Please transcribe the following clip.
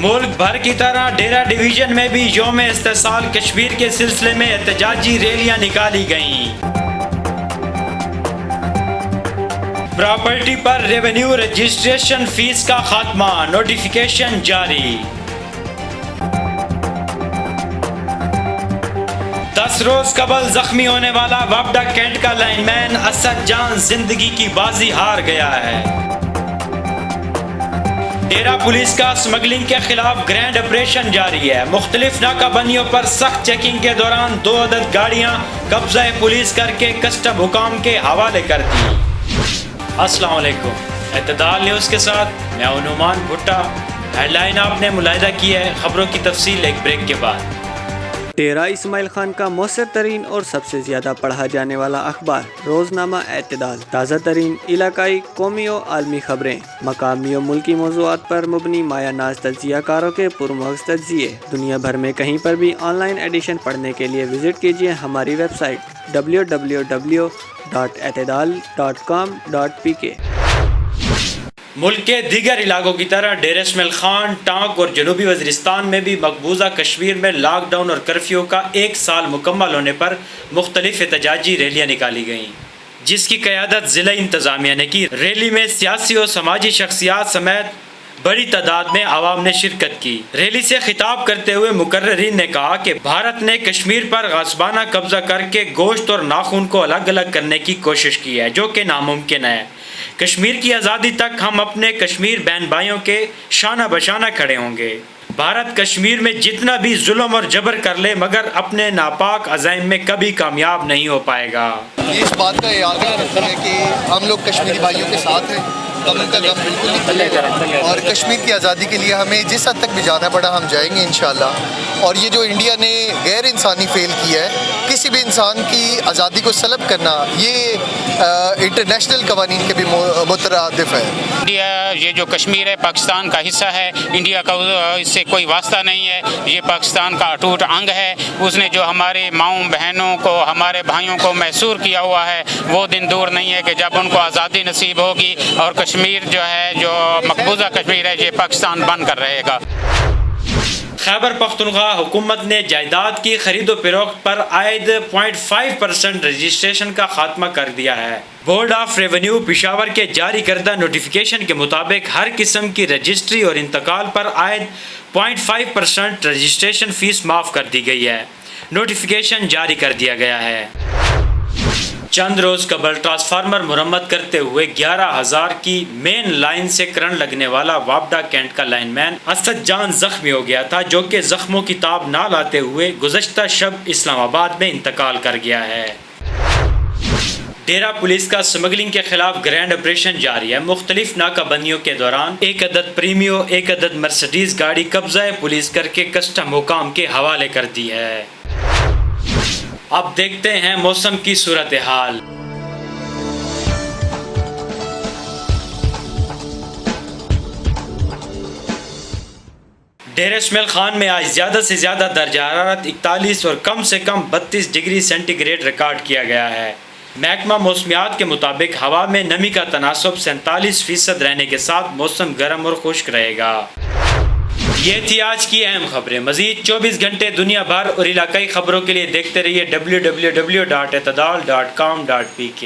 मुल्क भर की तरह डेरा डिवीजन में भी यौम इस्तेसाल कश्मीर के सिलसिले में एहतजाजी रैलियां निकाली गईं। प्रॉपर्टी पर रेवेन्यू रजिस्ट्रेशन फीस का खात्मा, नोटिफिकेशन जारी। 10 रोज कबल जख्मी होने वाला वापडा कैंट का लाइनमैन असद जान जिंदगी की बाजी हार गया है। डेरा पुलिस का स्मगलिंग के खिलाफ ग्रैंड ऑपरेशन जारी है। मुख्तलिफ नाकाबंदियों पर सख्त चेकिंग के दौरान 2 अदद गाड़ियां कब्जा पुलिस करके कस्टम हुकाम के हवाले कर दी। अस्सलाम वालेकुम, एतदाल न्यूज़ के साथ मैं हूं नुमान भुट्टा। हेडलाइन आपने मुलाहिदा की है, खबरों की तफसील एक ब्रेक के बाद। डेरा इस्माइल खान का मौसर तरीन और सबसे ज़्यादा पढ़ा जाने वाला अखबार रोज़नामा एतदाल, ताज़ा तरीन इलाकाई, कौमी और आलमी खबरें, मकामी और मुल्की मौज़ूआत पर मुबनी माया नाज तज्ज़ियाकारों के पुरमग़ज़ तज्ज़िये। दुनिया भर में कहीं पर भी ऑनलाइन एडिशन पढ़ने के लिए विज़िट कीजिए हमारी वेबसाइट www.etedal.com.pk। मुल्क के दीगर इलाकों की तरह डेरा इस्माइल खान, टांक और जनूबी वज़ीरिस्तान में भी मकबूजा कश्मीर में लॉकडाउन और कर्फ्यू का 1 साल मुकम्मल होने पर मुख्तलिफ एहतजाजी रैलियाँ निकाली गईं, जिसकी क़यादत ज़िला इंतज़ामिया ने की। रैली में सियासी और समाजी शख्सियात समेत बड़ी तादाद में आवाम ने शिरकत की। रैली से खिताब करते हुए मुकर्रिरीन ने कहा कि भारत ने कश्मीर पर गासबाना कब्जा करके गोश्त और नाखून को अलग अलग करने की कोशिश की है, जो कि नामुमकिन है। कश्मीर की आज़ादी तक हम अपने कश्मीर बहन भाइयों के शाना बशाना खड़े होंगे। भारत कश्मीर में जितना भी जुल्म और जबर कर ले, मगर अपने नापाक अज़ाइम में कभी कामयाब नहीं हो पाएगा। इस बात का याद रखते हैं कि हम लोग कश्मीरी भाइयों के साथ हैं, हम उनका गम बिल्कुल नहीं भूलेगा और कश्मीर की आज़ादी के लिए हमें जिस हद तक भी जाना पड़ा हम जाएंगे इंशाअल्लाह। और ये जो इंडिया ने गैर इंसानी फेल किया है, किसी भी इंसान की आज़ादी को सलब करना, ये इंटरनेशनल कवानीन के भी मुतरादिफ है। इंडिया, ये जो कश्मीर है पाकिस्तान का हिस्सा है, इंडिया का इससे कोई वास्ता नहीं है, ये पाकिस्तान का अटूट अंग है। उसने जो हमारे माँओं बहनों को, हमारे भाइयों को महसूर किया हुआ है, वो दिन दूर नहीं है कि जब उनको आज़ादी नसीब होगी और कश्मीर जो है, जो मकबूजा कश्मीर है, ये पाकिस्तान बन कर रहेगा। खैबर पख्तूनख्वा हुकूमत ने जायदाद की खरीदो फरोख्त पर आयद 0.5% रजिस्ट्रेशन का खात्मा कर दिया है। बोर्ड ऑफ रेवेन्यू पेशावर के जारी करदा नोटिफिकेशन के मुताबिक हर किस्म की रजिस्ट्री और इंतकाल पर आयद 0.5% रजिस्ट्रेशन फीस माफ़ कर दी गई है। नोटिफिकेशन जारी कर दिया गया है। चंद रोज़ कबल ट्रांसफार्मर मुरम्मत करते हुए 11,000 की मेन लाइन से करंट लगने वाला वापडा कैंट का लाइनमैन असद जान जख्मी हो गया था, जो कि जख्मों की ताब ना लाते हुए गुज़श्ता शब इस्लामाबाद में इंतकाल कर गया है। डेरा पुलिस का स्मगलिंग के खिलाफ ग्रैंड ऑपरेशन जारी है। मुख्तलिफ नाकाबंदियों के दौरान 1 अदद प्रीमियो, 1 अदद मर्सिडीज गाड़ी कब्जा पुलिस करके कस्टम हुकाम के हवाले कर दी है। अब देखते हैं मौसम की सूरत हाल। डेरा इस्माइल खान में आज ज़्यादा से ज़्यादा दर्जा हरारत 41 और कम से कम 32 डिग्री सेंटीग्रेड रिकॉर्ड किया गया है। महकमा मौसमियात के मुताबिक हवा में नमी का तनासब 47% रहने के साथ मौसम गर्म और खुश्क रहेगा। ये थी आज की अहम खबरें। मज़ीद 24 घंटे दुनिया भर और इलाकाई खबरों के लिए देखते रहिए www.etedal.com.pk।